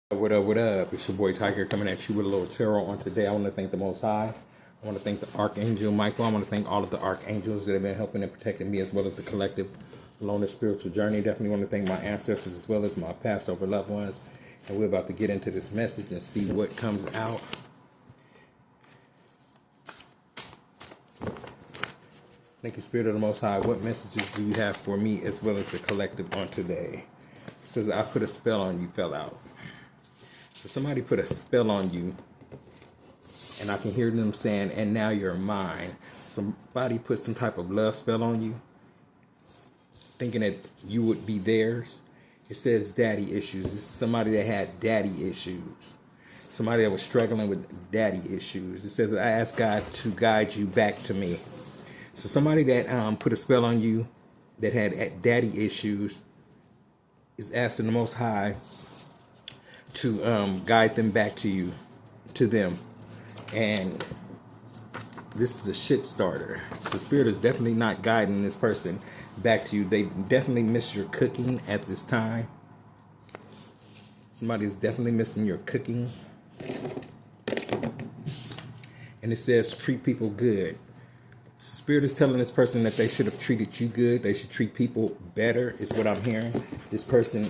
What up, what up? It's your boy Tiger coming at you with a little tarot on today. I want to thank the Most High. I want to thank the Archangel Michael. I want to thank all of the archangels that have been helping and protecting me as well as the collective along this spiritual journey. Definitely want to thank my ancestors as well as my past over loved ones. And we're about to get into this message and see what comes out. Thank you, Spirit of the Most High. What messages do you have for me as well as the collective on today? It says, I put a spell on you, fell out. So somebody put a spell on you, and I can hear them saying, and now you're mine. Somebody put some type of love spell on you, thinking that you would be theirs. It says daddy issues. This is somebody that had daddy issues. Somebody that was struggling with daddy issues. It says, I ask God to guide you back to me. So somebody that put a spell on you that had daddy issues is asking the Most High to guide them back to you, to them. And this is a shit starter. The Spirit is definitely not guiding this person back to you. They definitely miss your cooking at this time. Somebody is definitely missing your cooking. And it says treat people good. Spirit is telling this person that they should have treated you good. They should treat people better, is what I'm hearing. This person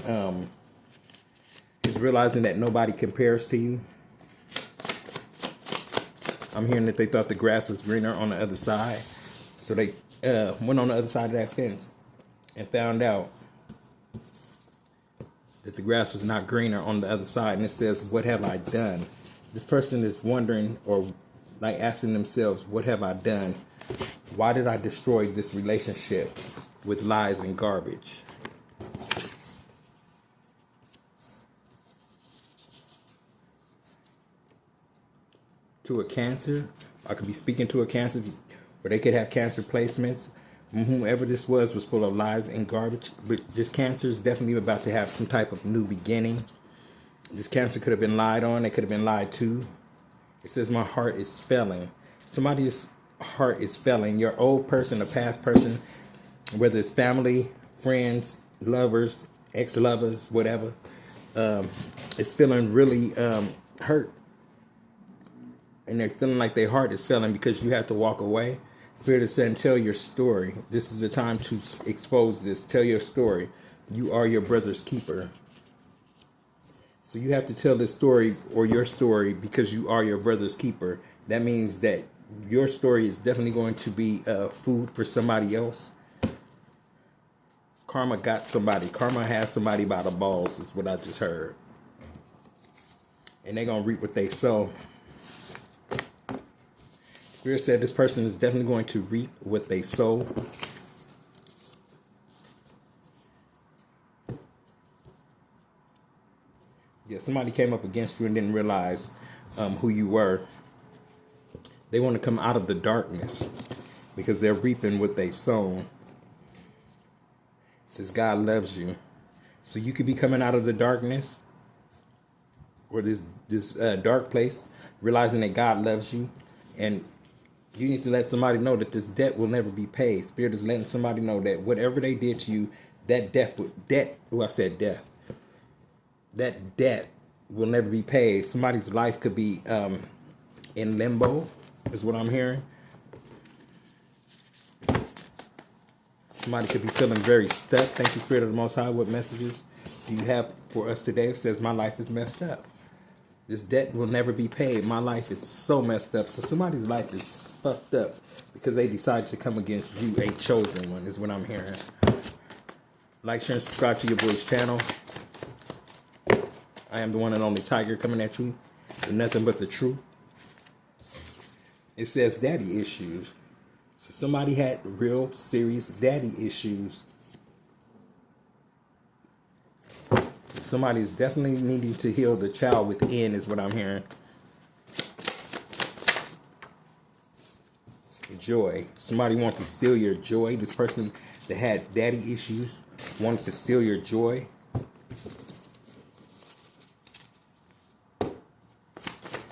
is realizing that nobody compares to you. I'm hearing that they thought the grass was greener on the other side. So they went on the other side of that fence and found out that the grass was not greener on the other side. And it says, what have I done? This person is wondering, or like asking themselves, what have I done? Why did I destroy this relationship with lies and garbage? To a Cancer, I could be speaking to a Cancer, or they could have Cancer placements. Whomever this was full of lies and garbage. But this Cancer is definitely about to have some type of new beginning. This Cancer could have been lied on. They could have been lied to. It says my heart is failing. Somebody's heart is failing. Your old person, a past person, whether it's family, friends, lovers, ex-lovers, whatever, is feeling really hurt. And they're feeling like their heart is failing because you have to walk away. Spirit is saying, tell your story. This is the time to expose this. Tell your story. You are your brother's keeper. So you have to tell this story or your story because you are your brother's keeper. That means that your story is definitely going to be food for somebody else. Karma got somebody. Karma has somebody by the balls is what I just heard. And they're going to reap what they sow. Spirit said this person is definitely going to reap what they sow. Yeah, somebody came up against you and didn't realize who you were. They want to come out of the darkness because they're reaping what they've sown. It says God loves you. So you could be coming out of the darkness or this dark place, realizing that God loves you. And you need to let somebody know that this debt will never be paid. Spirit is letting somebody know that whatever they did to you, that debt will never be paid. Somebody's life could be in limbo, is what I'm hearing. Somebody could be feeling very stuck. Thank you, Spirit of the Most High. What messages do you have for us today? It says, my life is messed up. This debt will never be paid. My life is so messed up. So somebody's life is fucked up because they decided to come against you, a chosen one, is what I'm hearing. Like, share, and subscribe to your boy's channel. I am the one and only Tiger coming at you with nothing but the truth. It says daddy issues. So somebody had real serious daddy issues. Somebody is definitely needing to heal the child within, is what I'm hearing. Joy. Somebody wants to steal your joy. This person that had daddy issues wanted to steal your joy.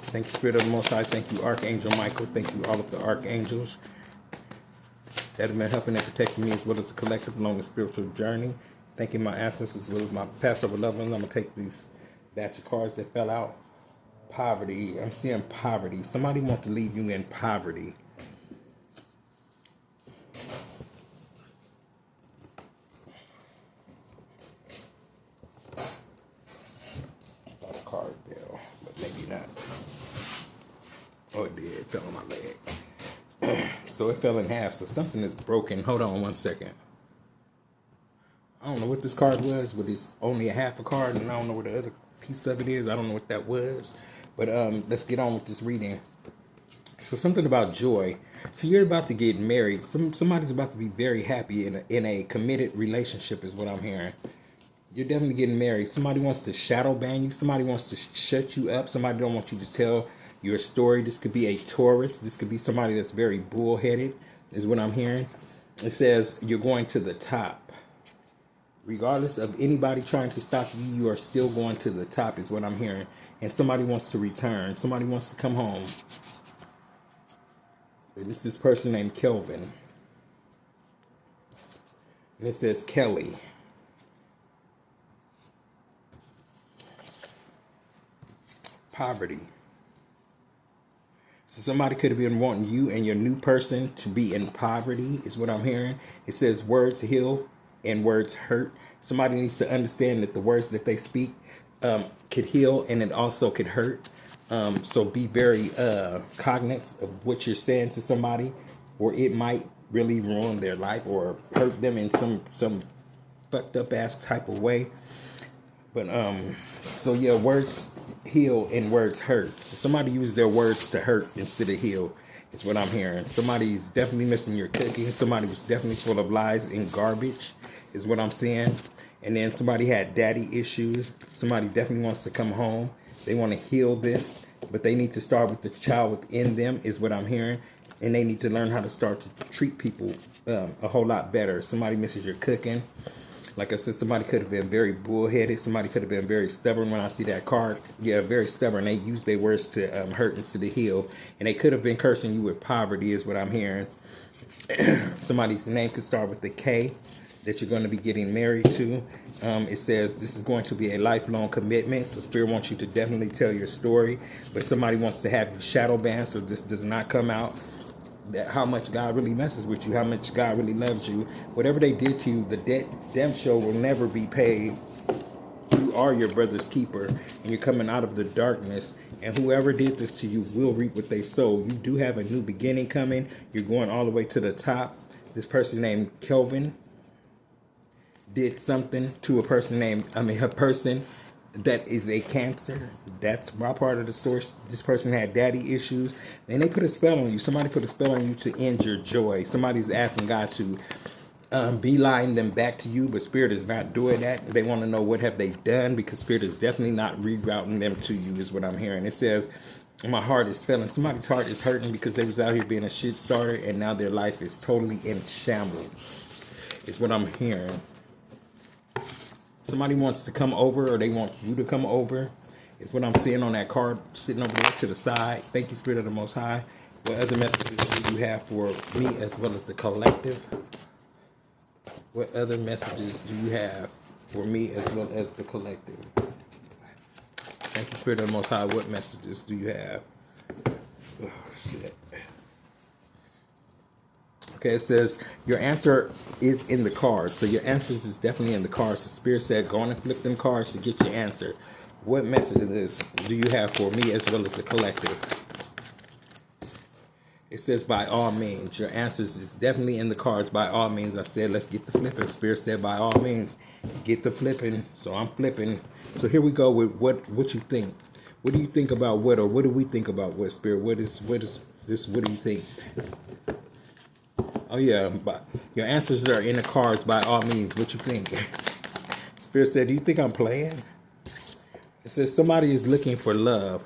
Thank you, Spirit of the Most High. Thank you, Archangel Michael. Thank you, all of the archangels that have been helping and protecting me as well as the collective along the spiritual journey. Thanking my ancestors as well as my past over loved ones. I'm going to take these That's the cards that fell out. Poverty. I'm seeing poverty. Somebody wants to leave you in poverty. I thought a card fell, but maybe not. Oh, it did. It fell on my leg. So it fell in half. So something is broken. Hold on 1 second. I don't know what this card was, but it's only a half a card, and I don't know what the other piece of it is. I don't know what that was. But let's get on with this reading. So something about joy. So you're about to get married. Somebody's about to be very happy in a committed relationship is what I'm hearing. You're definitely getting married. Somebody wants to shadow ban you. Somebody wants to shut you up. Somebody don't want you to tell your story. This could be a Taurus. This could be somebody that's very bullheaded is what I'm hearing. It says you're going to the top. Regardless of anybody trying to stop you, you are still going to the top is what I'm hearing. And somebody wants to return. Somebody wants to come home. And this person named Kelvin. And it says Kelly. Poverty. So somebody could have been wanting you and your new person to be in poverty is what I'm hearing. It says words heal and words hurt. Somebody needs to understand that the words that they speak could heal and it also could hurt. So be very cognizant of what you're saying to somebody, or it might really ruin their life or hurt them in some fucked up ass type of way. But so yeah, words heal and words hurt. So somebody used their words to hurt instead of heal. Is what I'm hearing. Somebody's definitely missing your cooking. Somebody was definitely full of lies and garbage. Is what I'm seeing. And then somebody had daddy issues. Somebody definitely wants to come home. They want to heal this, but they need to start with the child within them. Is what I'm hearing. And they need to learn how to start to treat people a whole lot better. Somebody misses your cooking. Like I said, somebody could have been very bullheaded. Somebody could have been very stubborn. When I see that card, yeah, very stubborn. They use their words to hurt instead of heal. And they could have been cursing you with poverty is what I'm hearing. Somebody's name could start with the K that you're going to be getting married to. It says this is going to be a lifelong commitment. So Spirit wants you to definitely tell your story. But somebody wants to have you shadow banned so this does not come out. That how much God really messes with you, how much God really loves you. Whatever they did to you, the debt show will never be paid. You are your brother's keeper, and you're coming out of the darkness. And whoever did this to you will reap what they sow. You do have a new beginning coming. You're going all the way to the top. This person named Kelvin did something to a person that is a Cancer. That's my part of the story. This person had daddy issues, and they put a spell on you. Somebody put a spell on you to end your joy. Somebody's asking God to beeline them back to you, but Spirit is not doing that. They want to know what have they done, because Spirit is definitely not rerouting them to you is what I'm hearing. It says my heart is failing. Somebody's heart is hurting because they was out here being a shit starter, and now their life is totally in shambles is what I'm hearing. Somebody wants to come over, or they want you to come over. Is what I'm seeing on that card sitting over there to the side. Thank you, Spirit of the Most High. What other messages do you have for me as well as the collective? What other messages do you have for me as well as the collective? Thank you, Spirit of the Most High. What messages do you have? Oh, shit. Okay, it says your answer is in the cards. So your answers is definitely in the cards. The Spirit said, go on and flip them cards to get your answer. What messages do you have for me as well as the collective? It says, by all means. Your answers is definitely in the cards. By all means. I said, let's get the flipping. Spirit said, by all means, get the flipping. So I'm flipping. So here we go with what you think. What do you think about what, or what do we think about what, Spirit? What is this? What do you think? Oh yeah, but your answers are in the cards. By all means, what you think? Spirit said, do you think I'm playing? It says somebody is looking for love.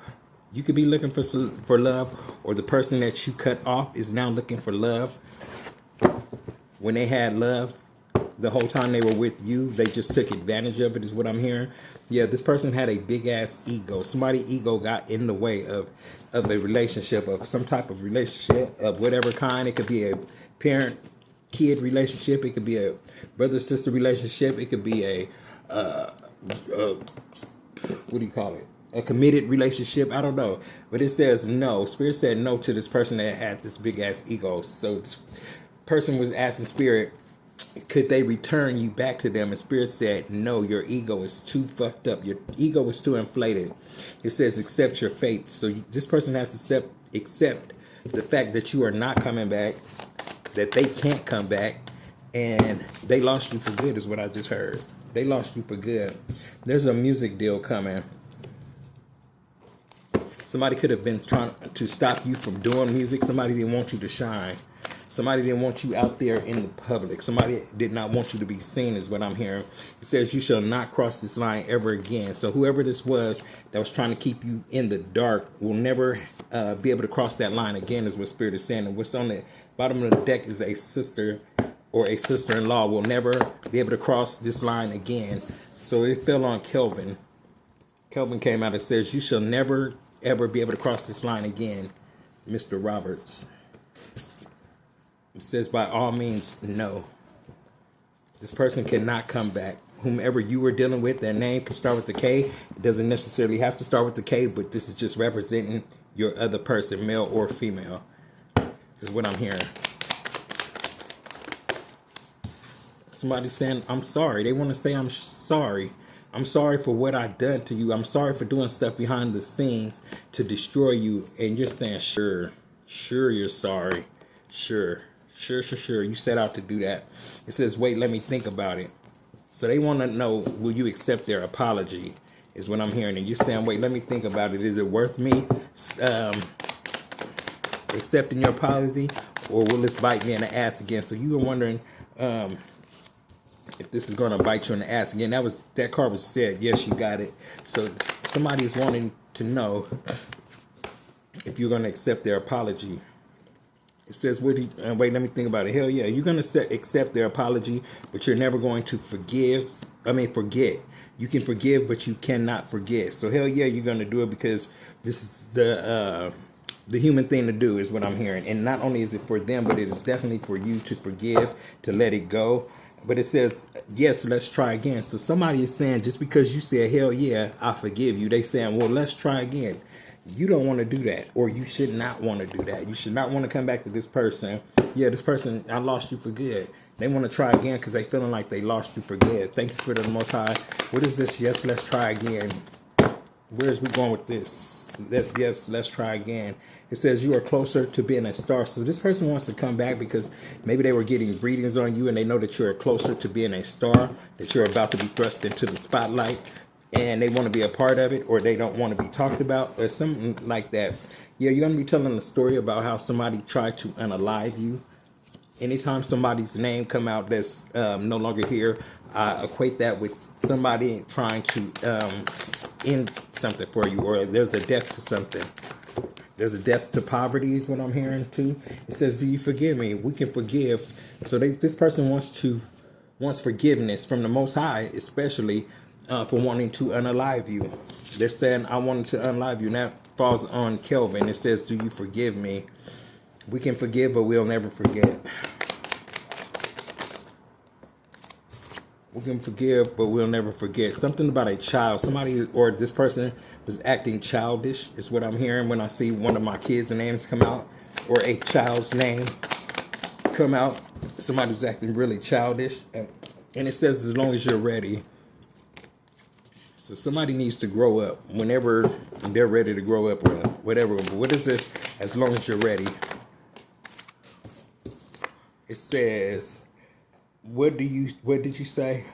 You could be looking for love, or the person that you cut off is now looking for love. When they had love, the whole time they were with you, they just took advantage of it, is what I'm hearing. Yeah, this person had a big ass ego. Somebody's ego got in the way of a relationship, of some type of relationship of whatever kind. It could be a parent-kid relationship. It could be a brother-sister relationship. It could be a what do you call it? A committed relationship. I don't know. But it says no. Spirit said no to this person that had this big ass ego. So this person was asking Spirit, could they return you back to them? And Spirit said, no, your ego is too fucked up. Your ego is too inflated. It says, accept your fate. So this person has to accept the fact that you are not coming back, that they can't come back, and they lost you for good is what I just heard. They lost you for good. There's a music deal coming. Somebody could have been trying to stop you from doing music. Somebody didn't want you to shine. Somebody didn't want you out there in the public. Somebody did not want you to be seen is what I'm hearing. It says you shall not cross this line ever again. So whoever this was that was trying to keep you in the dark will never be able to cross that line again is what Spirit is saying. And what's on the bottom of the deck is a sister or a sister-in-law will never be able to cross this line again. So it fell on Kelvin. Kelvin came out and says you shall never ever be able to cross this line again, Mr. Roberts. It says by all means, no. This person cannot come back. Whomever you were dealing with, their name can start with the K. It doesn't necessarily have to start with the K, but this is just representing your other person, male or female, is what I'm hearing. Somebody saying, I'm sorry. They want to say, I'm sorry. I'm sorry for what I've done to you. I'm sorry for doing stuff behind the scenes to destroy you. And you're saying, sure, you're sorry. Sure. You set out to do that. It says, wait, let me think about it. So they want to know, will you accept their apology is what I'm hearing. And you're saying, wait, let me think about it. Is it worth me accepting your apology, or will this bite me in the ass again? So you were wondering if this is going to bite you in the ass again. That card was said, yes, you got it. So somebody is wanting to know if you're going to accept their apology. It says, wait, let me think about it. Hell yeah, you're going to accept their apology, but you're never going to forget. You can forgive, but you cannot forget. So hell yeah, you're going to do it because this is the human thing to do is what I'm hearing. And not only is it for them, but it is definitely for you to forgive, to let it go. But it says, yes, let's try again. So somebody is saying, just because you said, hell yeah, I forgive you, they saying, well, let's try again. You don't want to do that, or you should not want to do that. You should not want to come back to this person. Yeah, this person, I lost you for good. They want to try again because they feeling like they lost you for good. Thank you for the Most High. What is this? Yes, let's try again. Where's we going with this? Yes, let's try again. It says you are closer to being a star. So this person wants to come back because maybe they were getting readings on you and they know that you're closer to being a star, that you're about to be thrust into the spotlight. And they want to be a part of it, or they don't want to be talked about, or something like that. Yeah, you're going to be telling a story about how somebody tried to unalive you. Anytime somebody's name come out that's no longer here, I equate that with somebody trying to end something for you, or there's a death to something. There's a death to poverty is what I'm hearing too. It says, do you forgive me? We can forgive. So this person wants forgiveness from the Most High, especially for wanting to unalive you. They're saying, I wanted to unalive you. And that falls on Kelvin. It says, do you forgive me? We can forgive, but we'll never forget. We can forgive, but we'll never forget. Something about a child. Somebody or this person was acting childish is what I'm hearing when I see one of my kids' names come out, or a child's name come out. Somebody was acting really childish. And it says, as long as you're ready. So somebody needs to grow up whenever they're ready to grow up, or whatever. But what is this? As long as you're ready. It says, what did you say?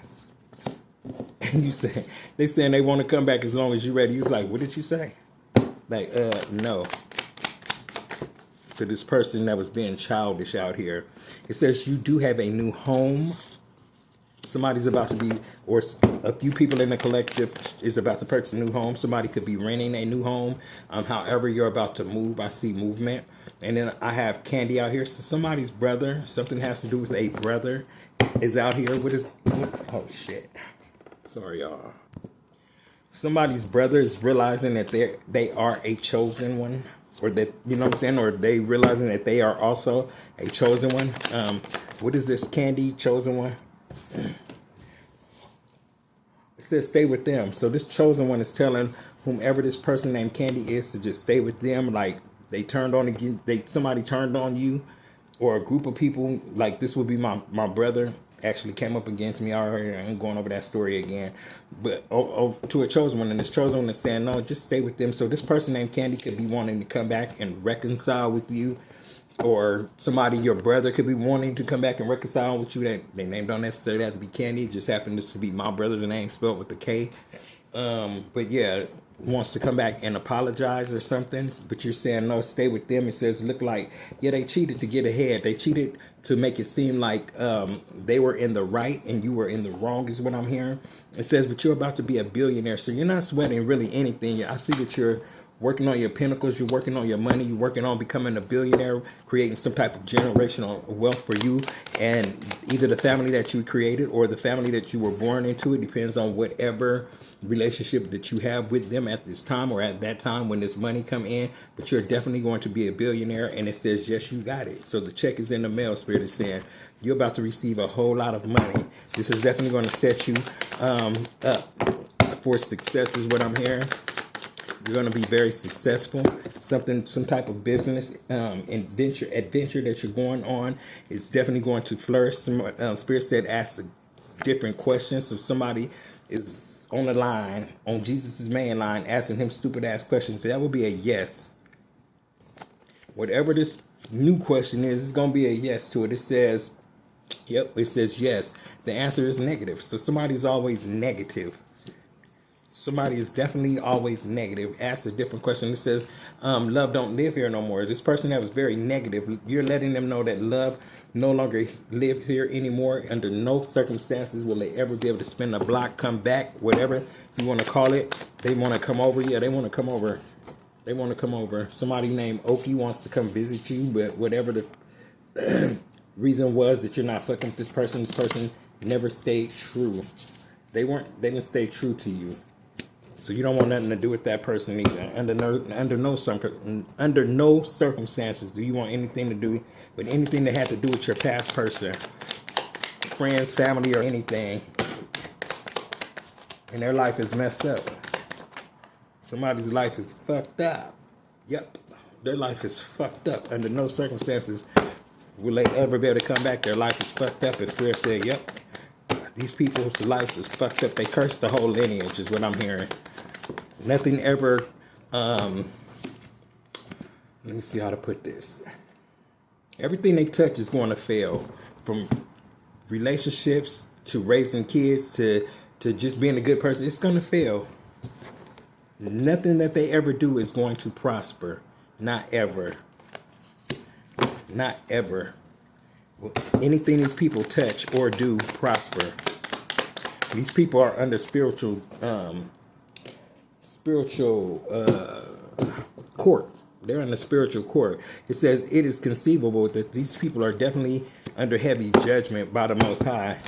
And you said, they saying they want to come back as long as you're ready. You was like, what did you say? Like, no. To this person that was being childish out here. It says you do have a new home. Somebody's about to be, or a few people in the collective is about to purchase a new home. Somebody could be renting a new home. However you're about to move, I see movement. And then I have Candy out here. So somebody's brother, something has to do with a brother, is out here. Oh shit. Sorry, y'all. Somebody's brother is realizing that they are a chosen one. Or that, you know what I'm saying? Or they realizing that they are also a chosen one. What is this? Candy, chosen one? It It says stay with them. So this chosen one is telling whomever this person named Candy is to just stay with them. Like they turned on again, somebody turned on you, or a group of people. Like this would be my brother actually came up against me already. I ain't going over that story again. But to a chosen one, and this chosen one is saying no, just stay with them. So this person named Candy could be wanting to come back and reconcile with you. Or somebody, your brother, could be wanting to come back and reconcile with you. That they name don't necessarily have to be Candy. It just happens to be my brother. The name spelled with the K. But yeah, wants to come back and apologize or something. But you're saying no, stay with them. It says look like yeah, they cheated to get ahead. They cheated to make it seem like they were in the right and you were in the wrong. Is what I'm hearing. It says but you're about to be a billionaire, so you're not sweating really anything. I see that you're working on your pinnacles, you're working on your money, you're working on becoming a billionaire, creating some type of generational wealth for you and either the family that you created or the family that you were born into. It depends on whatever relationship that you have with them at this time or at that time when this money come in. But you're definitely going to be a billionaire, and it says yes, you got it. So the check is in the mail. Spirit is saying you're about to receive a whole lot of money. This is definitely going to set you up for success is what I'm hearing. You're going to be very successful. Some type of business, adventure that you're going on is definitely going to flourish. Spirit said ask different questions. So somebody is on the line, on Jesus's main line, asking him stupid ass questions. So that would be a yes. Whatever this new question is, it's going to be a yes to it. It says, yep, it says yes. The answer is negative. So somebody's always negative. Somebody is definitely always negative. Ask a different question. It says, love don't live here no more. This person that was very negative, you're letting them know that love no longer live here anymore. Under no circumstances will they ever be able to spin the block, come back, whatever you want to call it. They want to come over. Yeah, they want to come over. They want to come over. Somebody named Oki wants to come visit you, but whatever the reason was that you're not fucking with this person never stayed true. They didn't stay true to you. So you don't want nothing to do with that person either. Under no circumstances do you want anything to do with anything that had to do with your past person, friends, family, or anything. And their life is messed up. Somebody's life is fucked up. Yep, their life is fucked up. Under no circumstances will they ever be able to come back. Their life is fucked up. And Spirit said, yep, these people's lives is fucked up. They cursed the whole lineage is what I'm hearing. Nothing ever, let me see how to put this. Everything they touch is going to fail. From relationships to raising kids to just being a good person, it's going to fail. Nothing that they ever do is going to prosper. Not ever. Not ever. Anything these people touch or do prosper. These people are under spiritual court. They're in the spiritual court. It says it is conceivable that these people are definitely under heavy judgment by the Most High.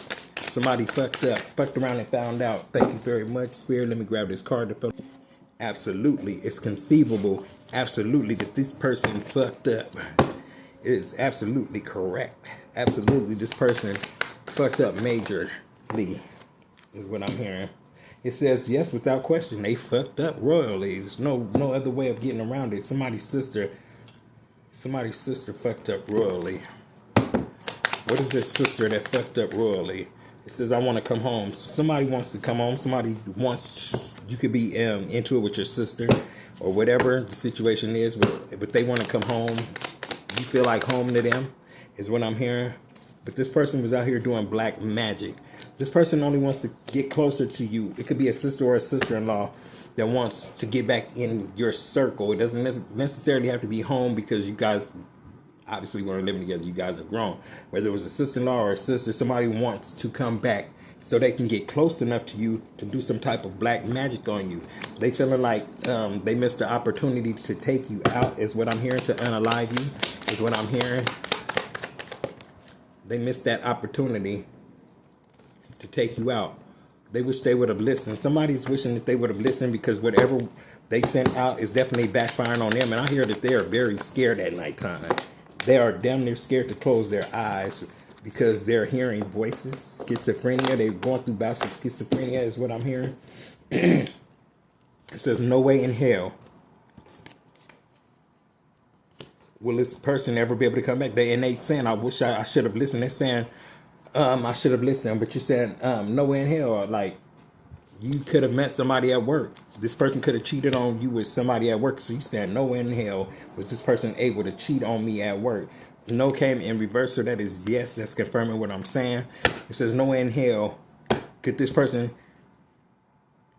Somebody fucked around and found out. Thank you very much, Spirit. Let me grab this card. Absolutely, it's conceivable. Absolutely, that this person fucked up. It is absolutely correct. Absolutely, this person fucked up majorly. Is what I'm hearing. It says yes, without question, they fucked up royally. There's no other way of getting around it. Somebody's sister fucked up royally. What is this sister that fucked up royally? It says I want to come home. So somebody wants to come home. Somebody wants, you could be into it with your sister or whatever the situation is, but they want to come home. You feel like home to them is what I'm hearing. But this person was out here doing black magic. This person only wants to get closer to you. It could be a sister or a sister-in-law that wants to get back in your circle. It doesn't necessarily have to be home because you guys obviously weren't living together. You guys are grown. Whether it was a sister-in-law or a sister, somebody wants to come back so they can get close enough to you to do some type of black magic on you. They feeling like they missed the opportunity to take you out is what I'm hearing, to unalive you is what I'm hearing. They missed that opportunity to take you out. They wish they would have listened. Somebody's wishing that they would have listened because whatever they sent out is definitely backfiring on them. And I hear that they are very scared at nighttime. They are damn near scared to close their eyes. because they're hearing voices. Schizophrenia. They're going through bouts of schizophrenia is what I'm hearing. It says no way in hell will this person ever be able to come back. They saying, I wish I should have listened. They're saying, I should have listened, but you said, no way in hell. Like, you could have met somebody at work. This person could have cheated on you with somebody at work. So you said, no way in hell was this person able to cheat on me at work. No came in reverse, so that is yes. That's confirming what I'm saying. It says, no way in hell could this person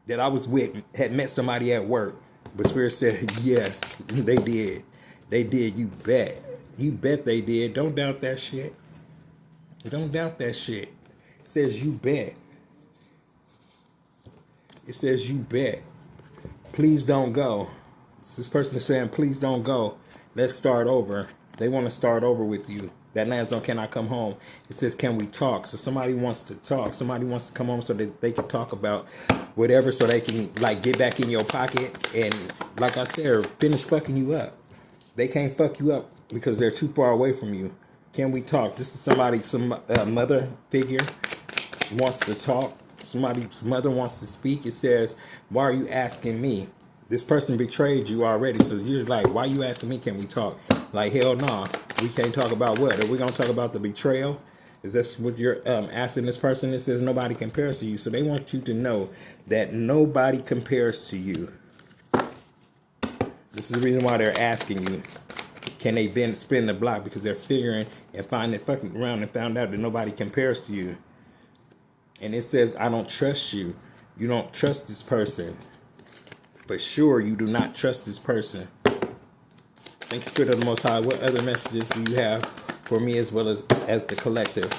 that I was with had met somebody at work. But Spirit said, yes, they did. They did. You bet. You bet they did. Don't doubt that shit. Don't doubt that shit. It says you bet. It says you bet. Please don't go. This person is saying, please don't go. Let's start over. They want to start over with you. That lands on can I come home? It says, can we talk? So somebody wants to talk. Somebody wants to come home so that they can talk about whatever, so they can like get back in your pocket and, like I said, finish fucking you up. They can't fuck you up because they're too far away from you. Can we talk? This is somebody, some mother figure wants to talk. Somebody's mother wants to speak. It says, why are you asking me? This person betrayed you already. So you're like, why are you asking me? Can we talk? Like, hell no. Nah. We can't talk about what? Are we going to talk about the betrayal? Is that what you're asking this person? It says nobody compares to you. So they want you to know that nobody compares to you. This is the reason why they're asking you. Can they spin the block? Because they're figuring and finding fucking around and found out that nobody compares to you. And it says, I don't trust you. You don't trust this person. But sure, you do not trust this person. Thank you, Spirit of the Most High. What other messages do you have for me as well as the collective?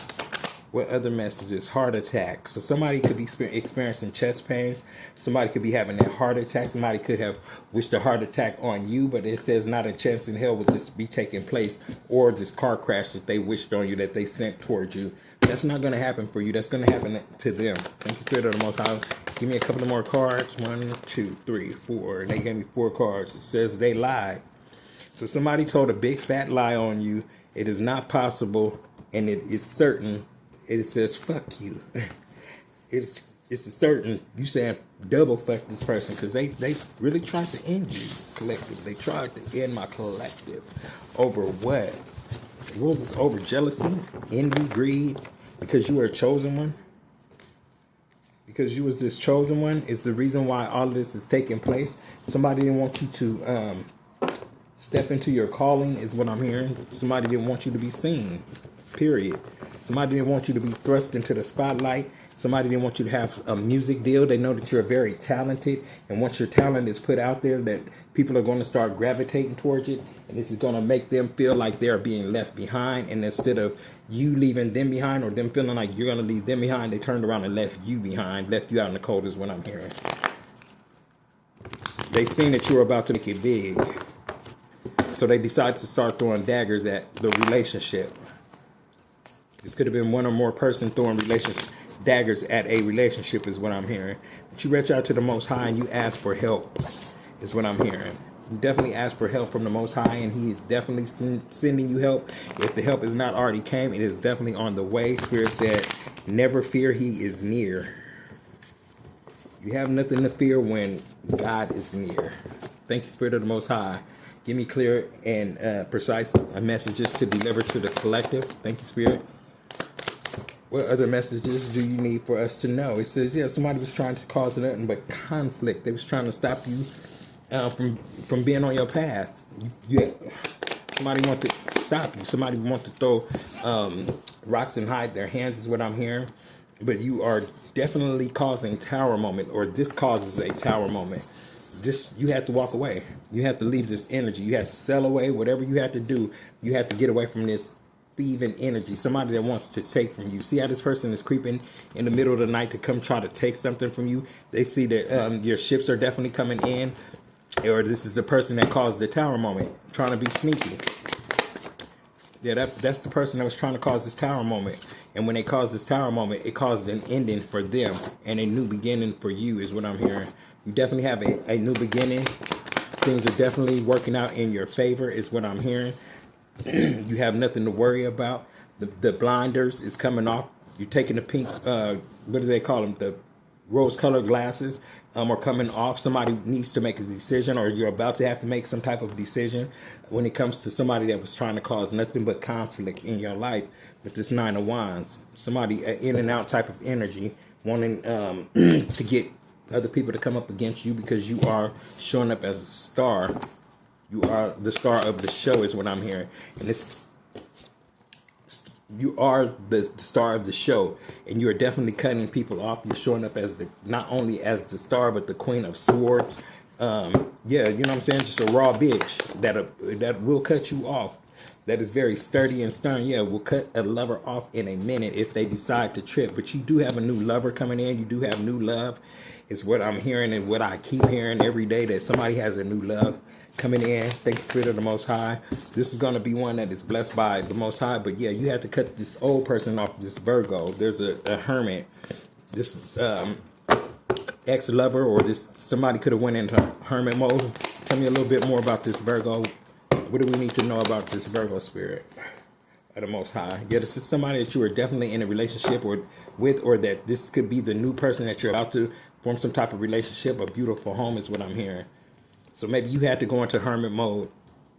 What other messages? Heart attack. So somebody could be experiencing chest pains. Somebody could be having a heart attack. Somebody could have wished a heart attack on you, but it says not a chance in hell would this be taking place, or this car crash that they wished on you, that they sent towards you. That's not going to happen for you. That's going to happen to them. Thank you, Spirit of the Most High. Give me a couple of more cards. 1, 2, 3, 4. And they gave me 4 cards. It says they lied. So somebody told a big fat lie on you. It is not possible, and it is certain. It says fuck you. It's certain. You saying double fuck this person because they really tried to end you, collective. They tried to end my collective over what? What was this over? Jealousy, envy, greed, because you were a chosen one. Because you was this chosen one is the reason why all of this is taking place. Somebody didn't want you to step into your calling is what I'm hearing. Somebody didn't want you to be seen, period. Somebody didn't want you to be thrust into the spotlight. Somebody didn't want you to have a music deal. They know that you're very talented. And once your talent is put out there, that people are going to start gravitating towards it. And this is going to make them feel like they're being left behind. And instead of you leaving them behind, or them feeling like you're going to leave them behind, they turned around and left you behind, left you out in the cold is what I'm hearing. They seen that you were about to make it big. So they decided to start throwing daggers at the relationship. This could have been one or more person throwing daggers at a relationship is what I'm hearing. But you reach out to the Most High and you ask for help is what I'm hearing. You definitely ask for help from the Most High, and He is definitely sending you help. If the help is not already came, it is definitely on the way. Spirit said, never fear, He is near. You have nothing to fear when God is near. Thank you, Spirit of the Most High. Give me clear and precise messages to deliver to the collective. Thank you, Spirit. What other messages do you need for us to know? It says, yeah, somebody was trying to cause nothing but conflict. They was trying to stop you from being on your path. Somebody want to stop you. Somebody want to throw rocks and hide their hands is what I'm hearing. But you are definitely causing tower moment, or this causes a tower moment. You have to walk away. You have to leave this energy. You have to sell away. Whatever you have to do, you have to get away from this thieving energy. Somebody that wants to take from you. See how this person is creeping in the middle of the night to come try to take something from you? They see that your ships are definitely coming in. Or this is the person that caused the tower moment, trying to be sneaky. Yeah, that's the person that was trying to cause this tower moment. And when they caused this tower moment, it caused an ending for them and a new beginning for you is what I'm hearing. You definitely have a new beginning. Things are definitely working out in your favor is what I'm hearing. You have nothing to worry about. The blinders is coming off. You're taking the pink, what do they call them? The rose-colored glasses are coming off. Somebody needs to make a decision, or you're about to have to make some type of decision when it comes to somebody that was trying to cause nothing but conflict in your life with this Nine of Wands. Somebody in and out type of energy, wanting to get other people to come up against you because you are showing up as a star. You are the star of the show is what I'm hearing. And you are the star of the show, and you're definitely cutting people off. You're showing up as not only as the star, but the Queen of Swords. Yeah, you know what I'm saying? Just a raw bitch that will cut you off. That is very sturdy and stern. Yeah, will cut a lover off in a minute if they decide to trip. But you do have a new lover coming in. You do have new love. Is what I'm hearing and what I keep hearing every day, that somebody has a new love coming in. Thank you, Spirit of the Most High. This is going to be one that is blessed by the Most High. But yeah, you have to cut this old person off, this Virgo. There's a hermit. This ex-lover, or this somebody could have went into hermit mode. Tell me a little bit more about this Virgo. What do we need to know about this Virgo spirit of the Most High? Yeah, this is somebody that you are definitely in a relationship with, or that this could be the new person that you're about to form some type of relationship. A beautiful home is what I'm hearing. So maybe you had to go into hermit mode,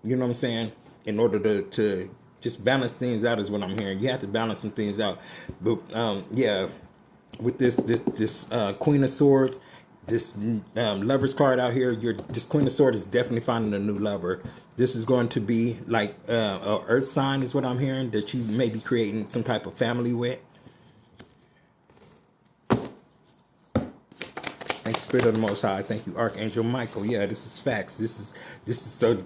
you know what I'm saying, in order to just balance things out is what I'm hearing. You have to balance some things out. But yeah, with this Queen of Swords, this Lover's card out here, this Queen of Swords is definitely finding a new lover. This is going to be like a earth sign is what I'm hearing, that you may be creating some type of family with. Thank you, Spirit of the Most High. Thank you, Archangel Michael. Yeah, this is facts. This is so.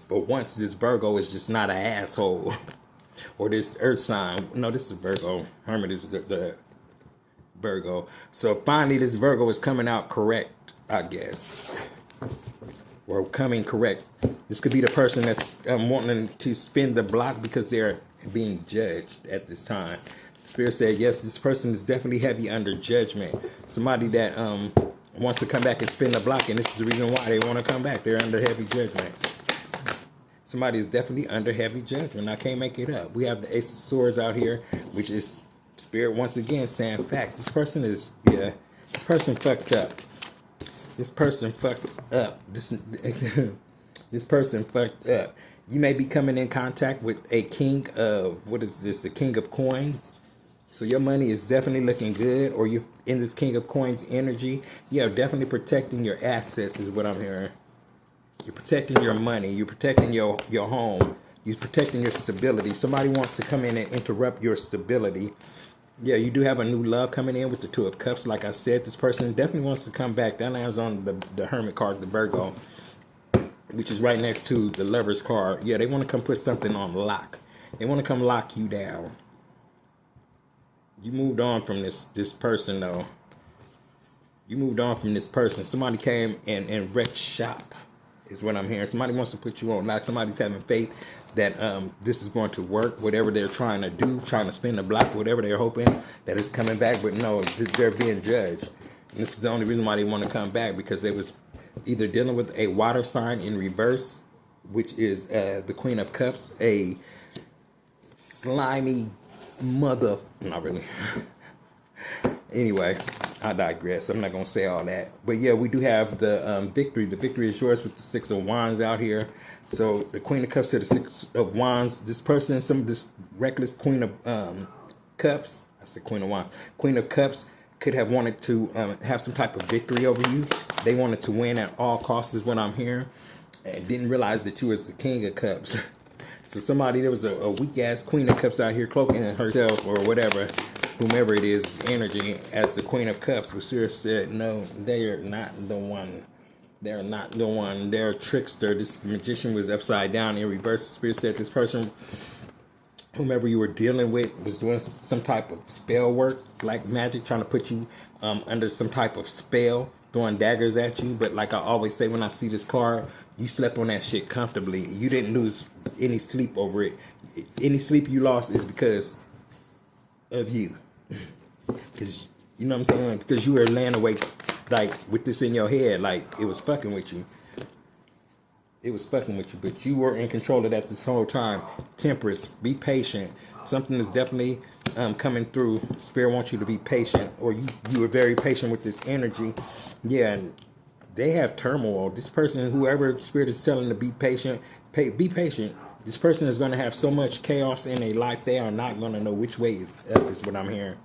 But once this Virgo is just not an asshole, or this earth sign. No, this is Virgo. Hermit is the Virgo. So finally, this Virgo is coming out correct, I guess, or coming correct. This could be the person that's wanting to spin the block because they're being judged at this time. Spirit said, yes, this person is definitely heavy under judgment. Somebody that wants to come back and spin the block, and this is the reason why they want to come back. They're under heavy judgment. Somebody is definitely under heavy judgment. I can't make it up. We have the Ace of Swords out here, which is Spirit once again saying facts. This person is, yeah, this person fucked up. This person fucked up. This person fucked up. You may be coming in contact with a king of, what is this? A king of coins. So your money is definitely looking good, or you're in this King of Coins energy. Yeah, definitely protecting your assets is what I'm hearing. You're protecting your money. You're protecting your home. You're protecting your stability. Somebody wants to come in and interrupt your stability. Yeah, you do have a new love coming in with the Two of Cups. Like I said, this person definitely wants to come back. That lands on the Hermit card, the Virgo, which is right next to the Lover's card. Yeah, they want to come put something on lock. They want to come lock you down. You moved on from this person, though. You moved on from this person. Somebody came and wrecked shop, is what I'm hearing. Somebody wants to put you on lock. Somebody's having faith that this is going to work. Whatever they're trying to do, trying to spin the block, whatever they're hoping that it's coming back. But no, they're being judged. And this is the only reason why they want to come back, because they was either dealing with a water sign in reverse, which is the Queen of Cups, a slimy mother, not really. Anyway, I digress. I'm not gonna say all that, but yeah, we do have the victory. The victory is yours with the Six of Wands out here. So the Queen of Cups to the Six of Wands. This person, this reckless Queen of Cups. I said Queen of Wands. Queen of Cups could have wanted to have some type of victory over you. They wanted to win at all costs, is what I'm hearing, and didn't realize that you was the King of Cups. So somebody, there was a weak-ass Queen of Cups out here cloaking herself or whatever, whomever it is, energy, as the Queen of Cups. But Spirit said, no, they are not the one. They're not the one. They're a trickster. This magician was upside down in reverse. Spirit said this person, whomever you were dealing with, was doing some type of spell work, like magic, trying to put you under some type of spell, throwing daggers at you. But like I always say when I see this card, you slept on that shit comfortably. You didn't lose any sleep over it. Any sleep you lost is because of you. Because, you know what I'm saying? Because you were laying awake, like, with this in your head, like, it was fucking with you. It was fucking with you, but you were in control of that this whole time. Temperance, be patient. Something is definitely coming through. Spirit wants you to be patient, or you are very patient with this energy. Yeah, and they have turmoil. This person, whoever Spirit is telling to be patient, be patient. This person is going to have so much chaos in their life, they are not going to know which way is up, is what I'm hearing.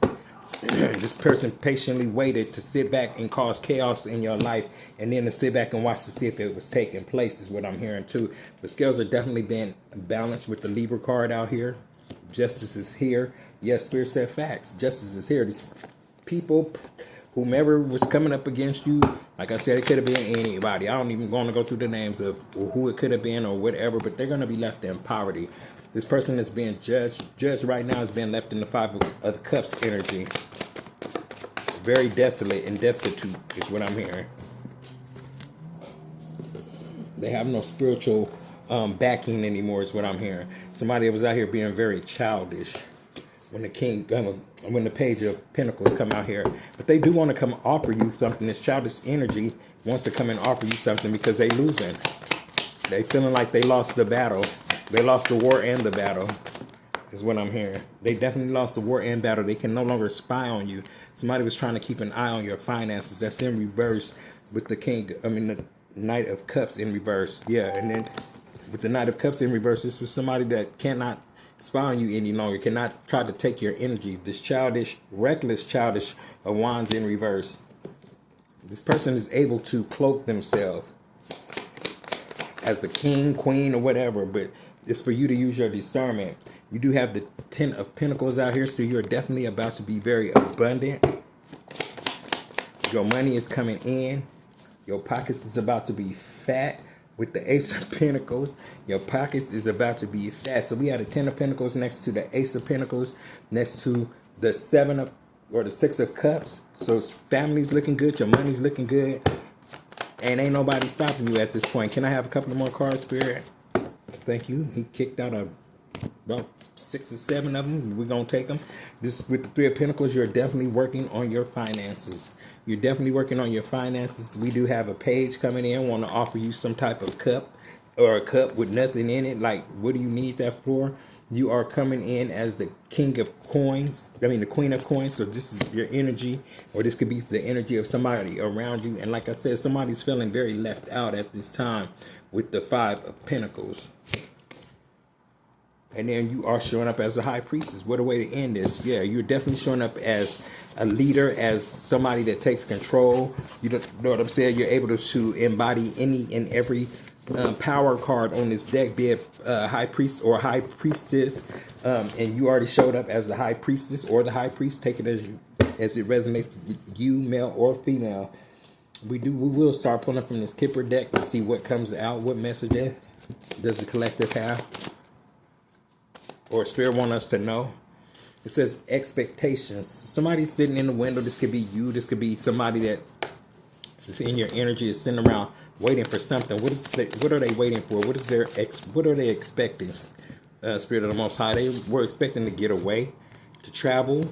This person patiently waited to sit back and cause chaos in your life, and then to sit back and watch to see if it was taking place, is what I'm hearing too. The scales are definitely being balanced with the Libra card out here. Justice is here. Yes, Spirit said facts. Justice is here. These people, whomever was coming up against you, like I said, it could have been anybody. I don't even want to go through the names of who it could have been or whatever, but they're going to be left in poverty. This person is being judged right now is being left in the Five of Cups energy. Very desolate and destitute is what I'm hearing. They have no spiritual backing anymore is what I'm hearing. Somebody was out here being very childish when the Page of Pentacles come out here. But they do want to come offer you something. This childish energy wants to come and offer you something because they losing. They feeling like they lost the battle. They lost the war and the battle, is what I'm hearing. They definitely lost the war and battle. They can no longer spy on you. Somebody was trying to keep an eye on your finances. That's in reverse with the Knight of Cups in reverse. Yeah, and then with the Knight of Cups in reverse, this was somebody that cannot spy on you any longer, cannot try to take your energy. This childish, reckless childish of Wands in reverse. This person is able to cloak themselves as the king, queen, or whatever, but it's for you to use your discernment. You do have the Ten of Pentacles out here, so you're definitely about to be very abundant. Your money is coming in. Your pockets is about to be fat. With the Ace of Pentacles, your pockets is about to be fat. So we had the Ten of Pentacles next to the Ace of Pentacles, next to the the Six of Cups. So family's looking good, your money's looking good, and ain't nobody stopping you at this point. Can I have a couple of more cards, Spirit? Thank you. He kicked out about 6 or 7 of them. We're going to take them. This with the Three of Pentacles, you're definitely working on your finances. You're definitely working on your finances. We do have a page coming in. Want to offer you some type of cup, or a cup with nothing in it. Like, what do you need that for? You are coming in as the King of Coins. The Queen of Coins. So this is your energy, or this could be the energy of somebody around you. And like I said, somebody's feeling very left out at this time with the Five of Pentacles. And then you are showing up as a High Priestess. What a way to end this. Yeah, you're definitely showing up as a leader, as somebody that takes control. You know what I'm saying? You're able to embody any and every power card on this deck, be it High Priest or High Priestess. And you already showed up as the High Priestess or the High Priest. Take it as it resonates with you, male or female. We will start pulling from this Kipper deck to see what comes out. What message does the collective have? Or Spirit want us to know. It says expectations. Somebody's sitting in the window. This could be you. This could be somebody that is in your energy, is sitting around waiting for something. What are they waiting for? What are they expecting? Spirit of the Most High. They were expecting to get away, to travel,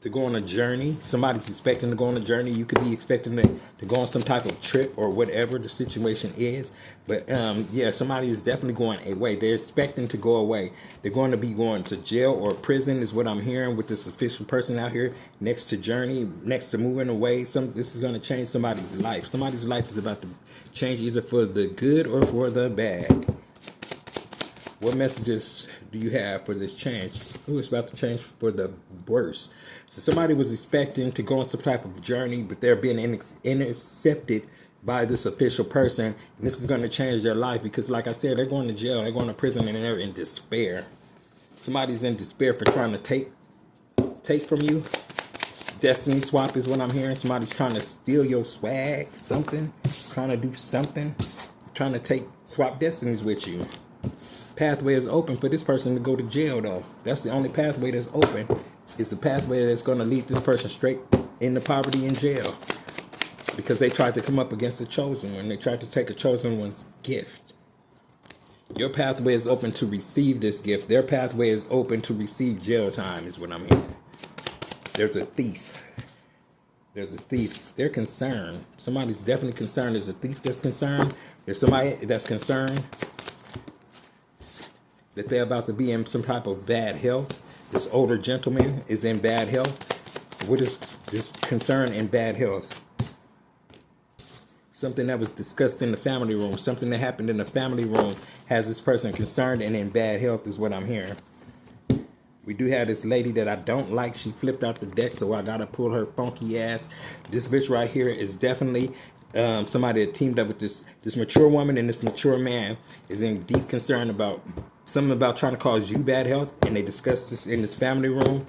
to go on a journey. Somebody's expecting to go on a journey. You could be expecting to go on some type of trip or whatever the situation is. But yeah, somebody is definitely going away. They're expecting to go away. They're going to be going to jail or prison is what I'm hearing with this official person out here next to journey, next to moving away. This is going to change somebody's life. Somebody's life is about to change either for the good or for the bad. What messages do you have for this change? Who is about to change for the worse? So somebody was expecting to go on some type of journey, but they're being intercepted by this official person. And this is going to change their life because, like I said, they're going to jail, they're going to prison, and they're in despair. Somebody's in despair for trying to take from you. Destiny swap is what I'm hearing. Somebody's trying to steal your swag, something, trying to do something, trying to swap destinies with you. Pathway is open for this person to go to jail, though. That's the only pathway that's open. It's the pathway that's going to lead this person straight into poverty and jail, because they tried to come up against the chosen one. They tried to take a chosen one's gift. Your pathway is open to receive this gift. Their pathway is open to receive jail time is what I'm hearing. There's a thief. There's a thief. They're concerned. Somebody's definitely concerned. There's a thief that's concerned. There's somebody that's concerned. that they're about to be in some type of bad health. This older gentleman is in bad health. What is this concern in bad health? Something that was discussed in the family room, something that happened in the family room has this person concerned and in bad health is what I'm hearing. We do have this lady that I don't like. She flipped out the deck, so I gotta pull her funky ass. This bitch right here is definitely somebody that teamed up with this mature woman, and this mature man is in deep concern about something about trying to cause you bad health, and they discussed this in this family room.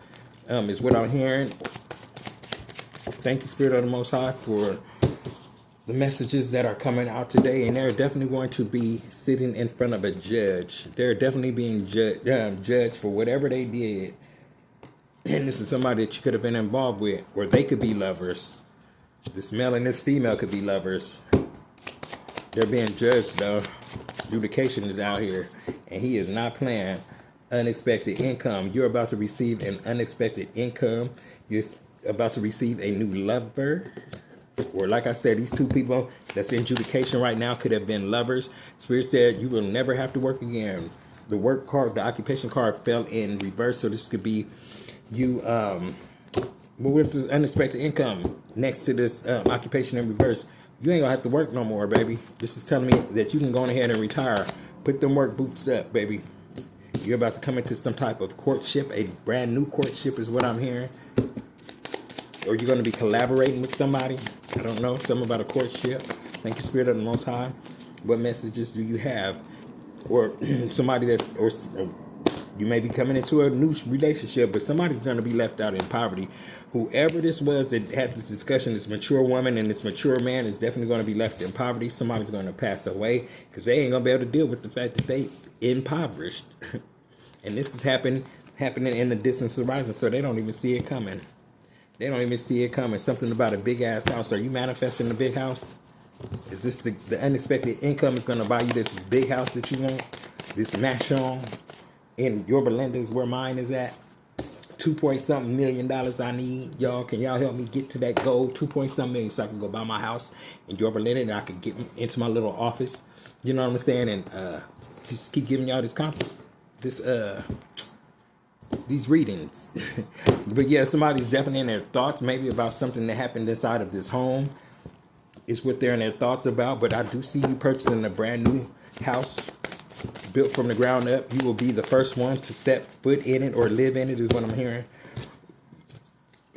Is what I'm hearing. Thank you, Spirit of the Most High, for the messages that are coming out today, and they're definitely going to be sitting in front of a judge. They're definitely being judged for whatever they did. And this is somebody that you could have been involved with, or they could be lovers. This male and this female could be lovers. They're being judged, though. Adjudication is out here, and he is not playing. Unexpected income. You're about to receive an unexpected income. You're about to receive a new lover. Or like I said, these two people that's in adjudication right now could have been lovers. Spirit said you will never have to work again. The work card, the occupation card fell in reverse. So this could be you, what was this unexpected income next to this occupation in reverse? You ain't gonna have to work no more, baby. This is telling me that you can go ahead and retire. Put them work boots up, baby. You're about to come into some type of courtship. A brand new courtship is what I'm hearing. Or you're going to be collaborating with somebody. I don't know. Something about a courtship. Thank you, Spirit of the Most High. What messages do you have? Or somebody that's, or you may be coming into a new relationship, but somebody's going to be left out in poverty. Whoever this was that had this discussion, this mature woman and this mature man is definitely going to be left in poverty. Somebody's going to pass away because they ain't going to be able to deal with the fact that they impoverished. And this is happening in the distance horizon, so they don't even see it coming. They don't even see it coming. Something about a big ass house. Are you manifesting a big house? Is this the unexpected income is going to buy you this big house that you want? This mansion in Yorba Linda is where mine is at. 2-point-something million I need. Y'all, can y'all help me get to that goal? 2-point-something million so I can go buy my house in Yorba Linda and I can get into my little office. You know what I'm saying? And just keep giving y'all these readings. But yeah, somebody's definitely in their thoughts maybe about something that happened inside of this home. It's what they're in their thoughts about. But I do see you purchasing a brand new house built from the ground up. You will be the first one to step foot in it or live in it is what I'm hearing.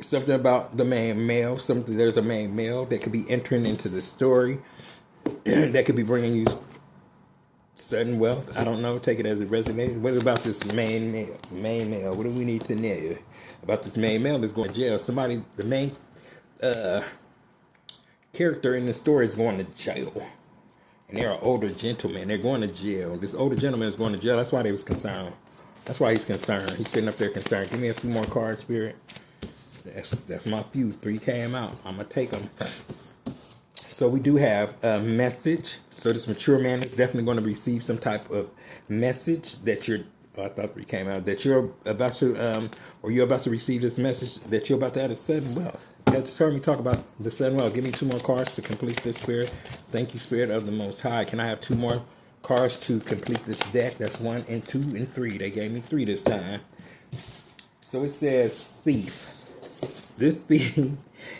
Something about the main male. There's a main male that could be entering into the story. That could be bringing you sudden wealth. I don't know. Take it as it resonates. What about this main male? Main male. What do we need to know about this main male that's going to jail? Somebody, the main character in the story is going to jail. And they're an older gentleman. They're going to jail. This older gentleman is going to jail. That's why they was concerned. That's why he's concerned. He's sitting up there concerned. Give me a few more cards, Spirit. That's my few. 3 came out. I'm going to take them. So we do have a message. So this mature man is definitely going to receive some type of message that you're, I thought 3 came out, that you're about to, or you're about to receive this message that you're about to have a sudden wealth. You just heard me talk about the sudden wealth. Give me 2 more cards to complete this, Spirit. Thank you, Spirit of the Most High. Can I have 2 more cards to complete this deck? That's 1 and 2 and 3. They gave me 3 this time. So it says thief. This thief.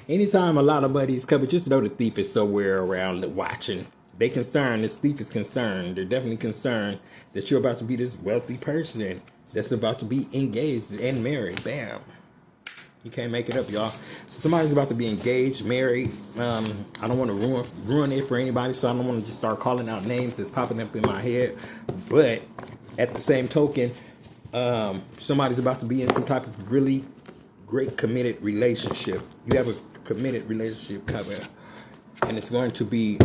Anytime a lot of buddies come, just know the thief is somewhere around watching. They concerned. This thief is concerned. They're definitely concerned that you're about to be this wealthy person that's about to be engaged and married. Bam. You can't make it up, y'all. Somebody's about to be engaged, married. I don't want to ruin it for anybody, so I don't want to just start calling out names that's popping up in my head. But at the same token, somebody's about to be in some type of really great committed relationship. You have a committed relationship coming, and it's going to be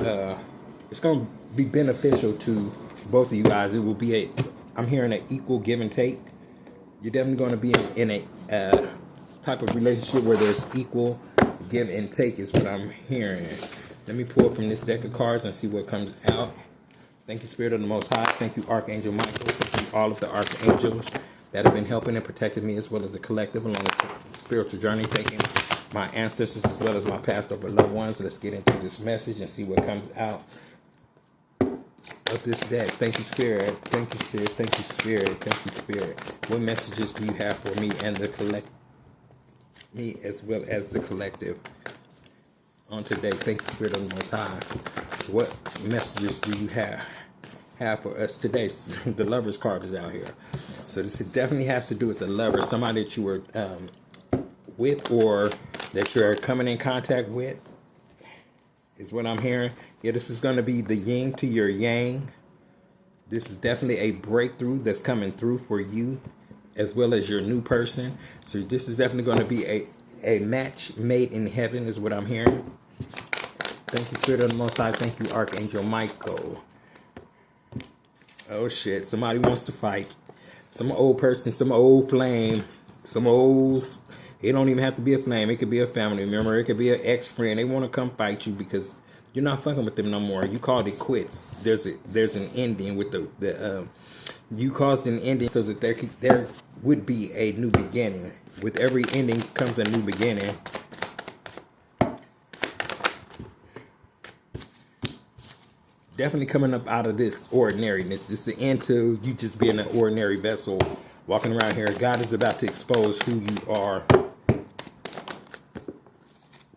beneficial to both of you guys. It will be I'm hearing an equal give and take. You're definitely going to be in a type of relationship where there's equal give and take is what I'm hearing. Let me pull from this deck of cards and see what comes out. Thank you, Spirit of the Most High. Thank you, Archangel Michael. Thank you, all of the archangels that have been helping and protecting me, as well as a collective along the spiritual journey, taking my ancestors as well as my past over loved ones. Let's get into this message and see what comes out. of this deck. Thank you, Spirit. Thank you, Spirit. Thank you, Spirit. Thank you, Spirit. What messages do you have for me and the me as well as the collective on today? Thank you, Spirit of the Most High. What messages do you have for us today? The Lover's card is out here, so this definitely has to do with the lover, somebody that you were with or that you're coming in contact with, is what I'm hearing. Yeah, this is going to be the yin to your yang. This is definitely a breakthrough that's coming through for you as well as your new person. So this is definitely going to be a match made in heaven is what I'm hearing. Thank you, Spirit of the Most High. Thank you, Archangel Michael. Oh, shit. Somebody wants to fight. Some old person, some old flame, some old... It don't even have to be a flame. It could be a family member. It could be an ex-friend. They want to come fight you because you're not fucking with them no more. You called it quits. There's an ending with the you caused an ending so that there would be a new beginning. With every ending comes a new beginning. Definitely coming up out of this ordinariness. This is the end to you just being an ordinary vessel walking around here. God is about to expose who you are.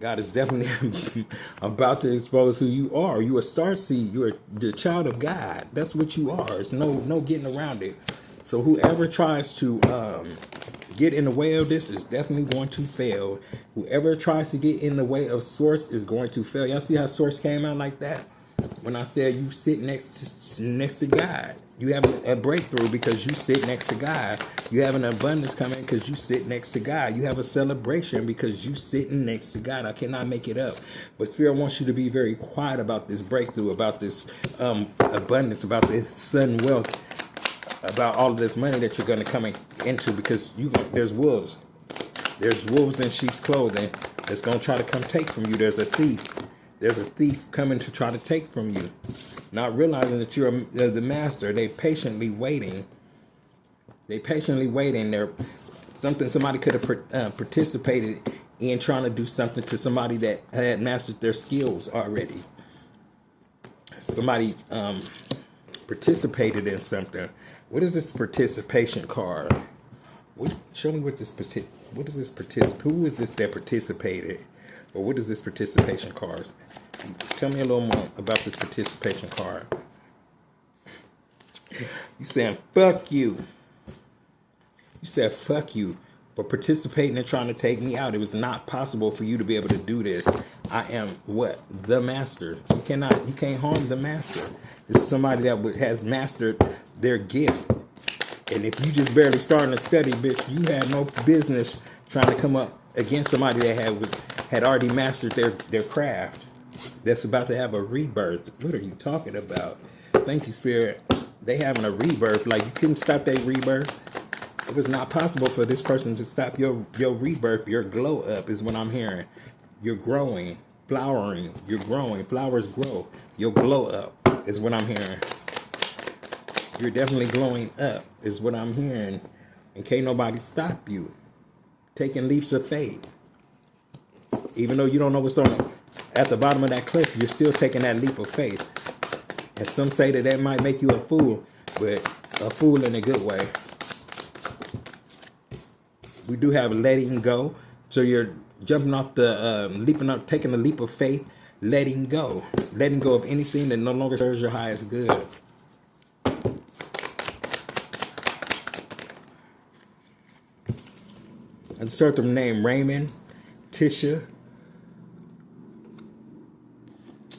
God is definitely about to expose who you are. You are a starseed. You are the child of God. That's what you are. There's no getting around it. So whoever tries to get in the way of this is definitely going to fail. Whoever tries to get in the way of Source is going to fail. Y'all see how Source came out like that? When I said you sit next to God, you have a breakthrough because you sit next to God. You have an abundance coming because you sit next to God. You have a celebration because you sitting next to God. I cannot make it up. But Spirit wants you to be very quiet about this breakthrough, about this abundance, about this sudden wealth, about all of this money that you're going to come into because there's wolves. There's wolves in sheep's clothing that's going to try to come take from you. There's a thief. There's a thief coming to try to take from you. Not realizing that you're the master. They patiently waiting. They're somebody could have participated in trying to do something to somebody that had mastered their skills already. Somebody participated in something. What is this participation card? Show me what is this who is this that participated? Or what is this participation card? Tell me a little more about this participation card. You saying fuck you. You said fuck you for participating and trying to take me out. It was not possible for you to be able to do this. I am what? The master. You can't harm the master. This is somebody that has mastered their gift. And if you just barely starting to study, bitch, you had no business trying to come up against somebody that had already mastered their craft. That's about to have a rebirth. What are you talking about? Thank you, Spirit. They having a rebirth. Like, you couldn't stop that rebirth. It was not possible for this person to stop your rebirth. Your glow up is what I'm hearing. You're growing, flowering. You're growing. Flowers grow. Your glow up is what I'm hearing. You're definitely glowing up is what I'm hearing. And can't nobody stop you. Taking leaps of faith. Even though you don't know what's at the bottom of that cliff, you're still taking that leap of faith. And some say that might make you a fool, but a fool in a good way. We do have letting go. So you're jumping off the, leaping up, taking a leap of faith, letting go. Letting go of anything that no longer serves your highest good. I just heard them name Raymond, Tisha.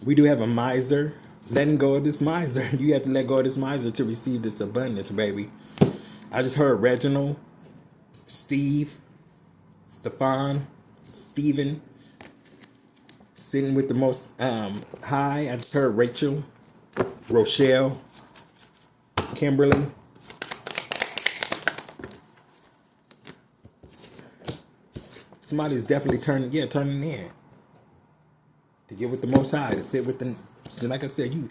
We do have a miser. Letting go of this miser. You have to let go of this miser to receive this abundance, baby. I just heard Reginald, Steve, Stefan, Steven, sitting with the most high. I just heard Rachel, Rochelle, Kimberly. Somebody's definitely turning in to get with the Most High, to sit with the, like I said,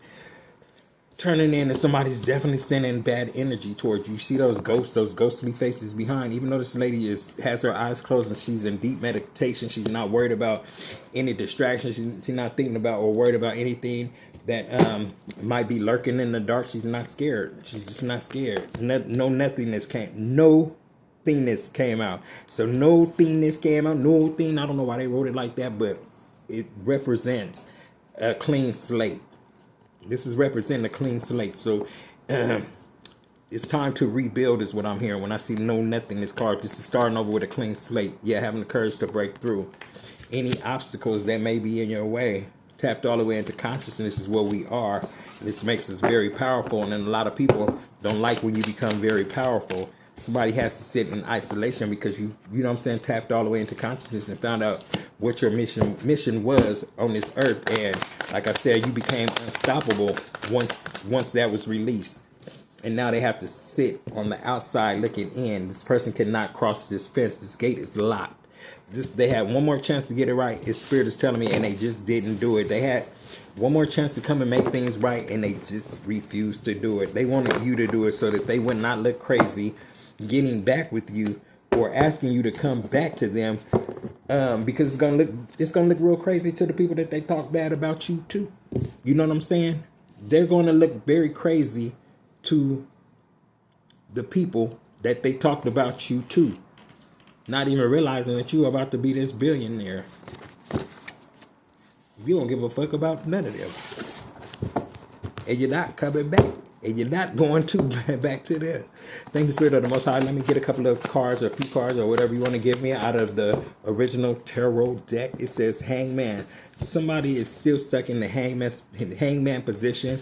turning in, and somebody's definitely sending bad energy towards you. You see those ghosts, those ghostly faces behind. Even though this lady has her eyes closed and she's in deep meditation, she's not worried about any distractions. She's not thinking about or worried about anything that might be lurking in the dark. She's not scared. She's just not scared. No nothingness came. No thingness came out. So no thingness came out. No thing. I don't know why they wrote it like that, but it represents a clean slate. This is representing a clean slate. So it's time to rebuild is what I'm hearing when I see no nothingness card. This is starting over with a clean slate. Yeah, having the courage to break through any obstacles that may be in your way. Tapped all the way into consciousness is what we are. This makes us very powerful, and then a lot of people don't like when you become very powerful. Somebody has to sit in isolation because you know what I'm saying, tapped all the way into consciousness and found out what your mission was on this earth. And like I said, you became unstoppable once that was released. And now they have to sit on the outside looking in. This person cannot cross this fence. This gate is locked. They had one more chance to get it right. His spirit is telling me, and they just didn't do it. They had one more chance to come and make things right, and they just refused to do it. They wanted you to do it so that they would not look crazy getting back with you or asking you to come back to them, because it's gonna look real crazy to the people that they talk bad about you too. You know what I'm saying? They're gonna look very crazy to the people that they talked about you too, not even realizing that you are about to be this billionaire. You don't give a fuck about none of them, and you're not coming back. And you're not going to back to there. Thank you, Spirit of the Most High. Let me get a couple of cards or a few cards or whatever you want to give me out of the original tarot deck. It says Hangman. So somebody is still stuck in the hangman position.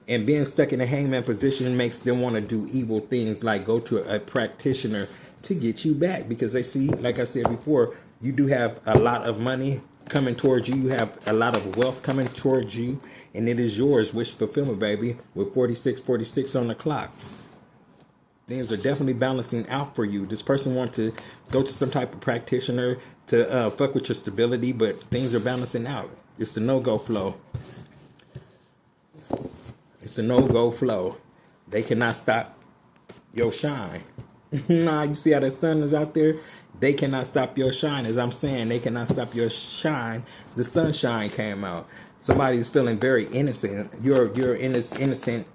And being stuck in the hangman position makes them want to do evil things, like go to a practitioner to get you back. Because they see, like I said before, you do have a lot of money coming towards you. You have a lot of wealth coming towards you. And it is yours, wish fulfillment, baby, with 4646 on the clock. Things are definitely balancing out for you. This person wants to go to some type of practitioner to fuck with your stability, but things are balancing out. It's a no-go flow. It's a no-go flow. They cannot stop your shine. Nah, you see how the sun is out there? They cannot stop your shine. As I'm saying, they cannot stop your shine. The sunshine came out. Somebody is feeling very innocent. You're innocent.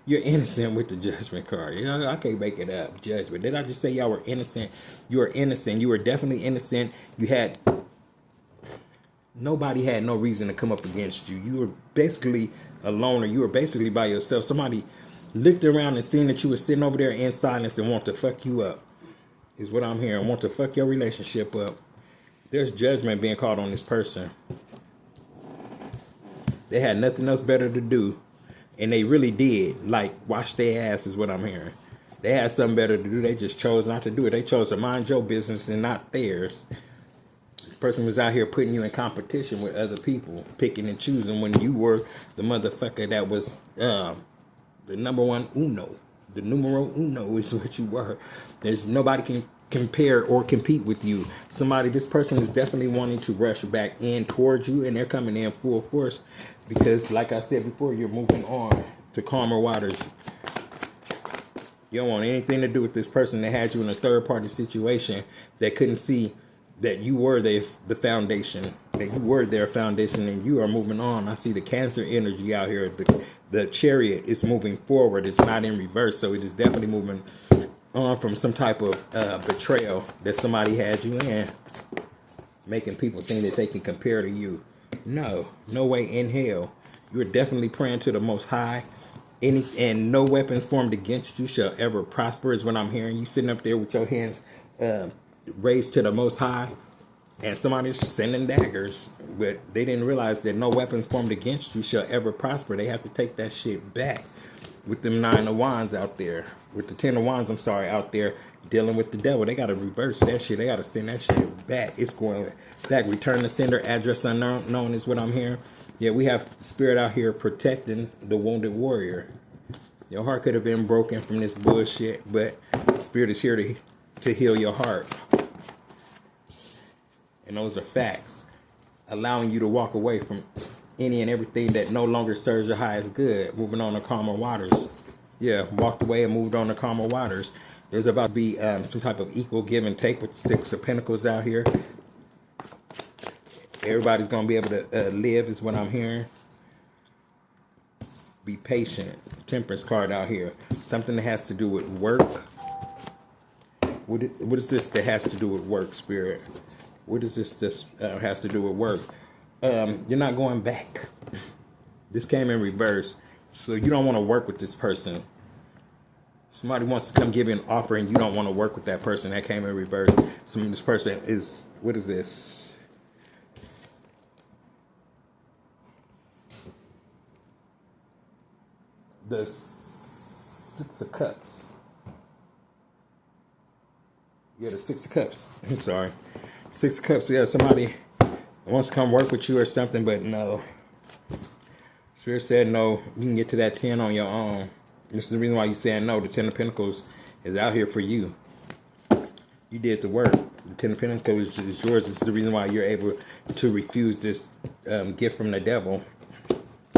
You're innocent with the judgment card. You know, I can't make it up. Judgment. Did I just say y'all were innocent? You were innocent. You were definitely innocent. Nobody had no reason to come up against you. You were basically a loner. You were basically by yourself. Somebody looked around and seen that you were sitting over there in silence and want to fuck you up. Is what I'm hearing. Want to fuck your relationship up. There's judgment being called on this person. They had nothing else better to do, and they really did. Like, wash their ass is what I'm hearing. They had something better to do. They just chose not to do it. They chose to mind your business and not theirs. This person was out here putting you in competition with other people, picking and choosing when you were the motherfucker that was the number one uno. The numero uno is what you were. There's nobody can compare or compete with you. This person is definitely wanting to rush back in towards you, and they're coming in full force because, like I said before, you're moving on to calmer waters. You don't want anything to do with this person that had you in a third-party situation that couldn't see that you were the foundation, that you were their foundation, and you are moving on. I see the Cancer energy out here. The Chariot is moving forward. It's not in reverse, so it is definitely moving on from some type of betrayal that somebody had you in, making people think that they can compare to you. No way in hell. You're definitely praying to the Most High. And no weapons formed against you shall ever prosper is what I'm hearing. You sitting up there with your hands raised to the Most High, and somebody's sending daggers, but they didn't realize that no weapons formed against you shall ever prosper. They have to take that shit back with them 9 of Wands out there, with the 10 of Wands, out there dealing with the devil. They got to reverse that shit. They got to send that shit back. It's going back. Return to sender, address unknown is what I'm hearing. Yeah, we have the spirit out here protecting the wounded warrior. Your heart could have been broken from this bullshit, but the spirit is here to heal your heart. And those are facts. Allowing you to walk away from any and everything that no longer serves your highest good. Moving on to calmer waters. Yeah, walked away and moved on to calmer waters. There's about to be some type of equal give and take with Six of Pentacles out here. Everybody's going to be able to live is what I'm hearing. Be patient. Temperance card out here. Something that has to do with work. What is this that has to do with work, Spirit? What is this has to do with work? You're not going back. This came in reverse. So you don't want to work with this person. Somebody wants to come give you an offer and you don't want to work with that person. That came in reverse. This person is, what is this? The Six of Cups. Yeah, the Six of Cups. I'm sorry. Six of Cups. Yeah, somebody wants to come work with you or something, but no. Spirit said no. You can get to that 10 on your own. This is the reason why you're saying no. The 10 of Pentacles is out here for you. You did the work. The 10 of Pentacles is yours. This is the reason why you're able to refuse this gift from the devil.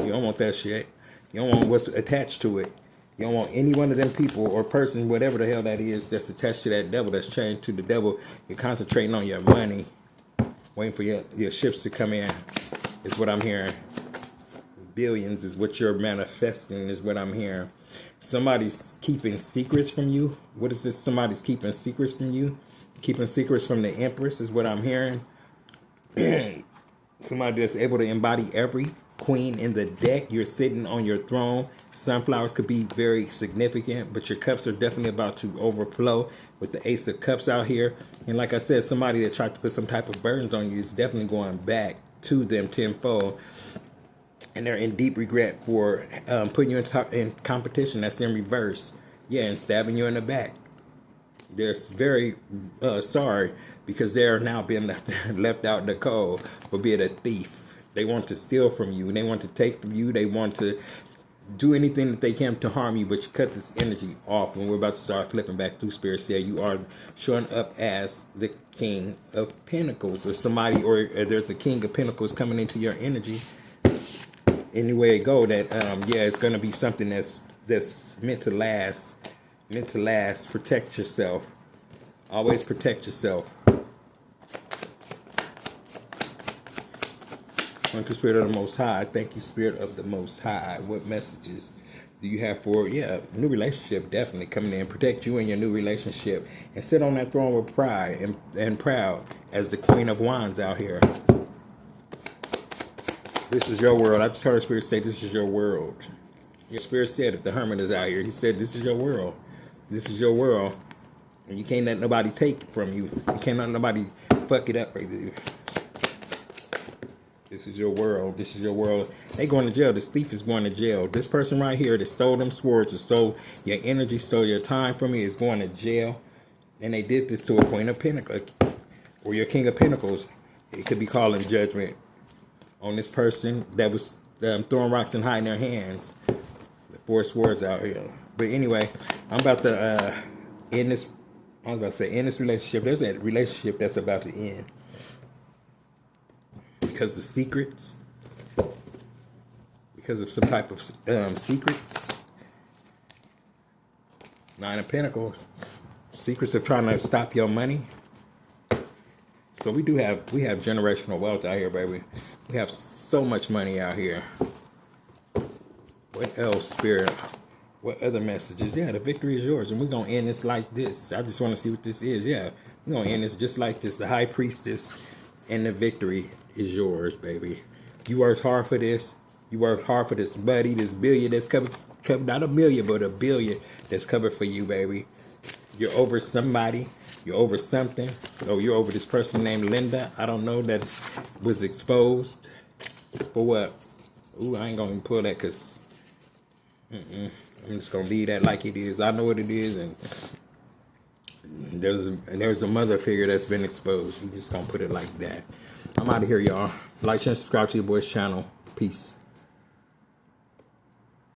You don't want that shit. You don't want what's attached to it. You don't want any one of them people or person, whatever the hell that is, that's attached to that devil, that's chained to the devil. You're concentrating on your money, waiting for your ships to come in, is what I'm hearing. Billions is what you're manifesting, is what I'm hearing. Somebody's keeping secrets from you. What is this? Somebody's keeping secrets from you. Keeping secrets from the Empress is what I'm hearing. Somebody that's able to embody every queen in the deck. You're sitting on your throne. Sunflowers could be very significant, but your cups are definitely about to overflow with the Ace of Cups out here. And like I said, somebody that tried to put some type of burdens on you is definitely going back to them tenfold. And they're in deep regret for putting you in competition. That's in reverse. Yeah, and stabbing you in the back. They're very sorry because they're now being left out in the cold for being a thief. They want to steal from you. They want to take from you. They want to do anything that they can to harm you, but you cut this energy off. And we're about to start flipping back through. Spirit said you are showing up as the King of Pentacles, or somebody, or there's a King of Pentacles coming into your energy. Anyway it go, that yeah, it's gonna be something that's meant to last. Meant to last. Protect yourself. Always protect yourself. Thank you, Spirit of the Most High. Thank you, Spirit of the Most High. What messages do you have for, new relationship? Definitely coming in. Protect you in your new relationship. And sit on that throne with pride and proud as the Queen of Wands out here. This is your world. I just heard Spirit say this is your world. Your Spirit said if the Hermit is out here, he said this is your world. This is your world. And you can't let nobody take it from you. You can't let nobody fuck it up for you. This is your world. This is your world. They going to jail. This thief is going to jail. This person right here that stole them swords, that stole your energy, stole your time from you, is going to jail. And they did this to a Queen of Pentacles or your King of Pentacles. It could be calling judgment on this person that was throwing rocks and hiding their hands. The Four Swords out here. But anyway, I'm about to end this. I was about to say end this relationship. There's a relationship that's about to end. Because of secrets, because of some type of secrets. Nine of Pentacles, secrets of trying to stop your money. So we have generational wealth out here, baby. We have so much money out here. What else, Spirit? What other messages? Yeah, the victory is yours, and we're gonna end this like this. I just want to see what this is. Yeah, we're gonna end this just like this. The High Priestess and the victory is yours, baby. You worked hard for this. You worked hard for this buddy, this billion that's covered, not a million, but a billion that's covered for you, baby. You're over somebody. You're over something. Oh, you're over this person named Linda. I don't know, that was exposed. For what? Ooh, I ain't going to pull that because I'm just going to leave that like it is. I know what it is, and there's a mother figure that's been exposed. I'm just going to put it like that. I'm out of here, y'all. Like and subscribe to your boy's channel. Peace.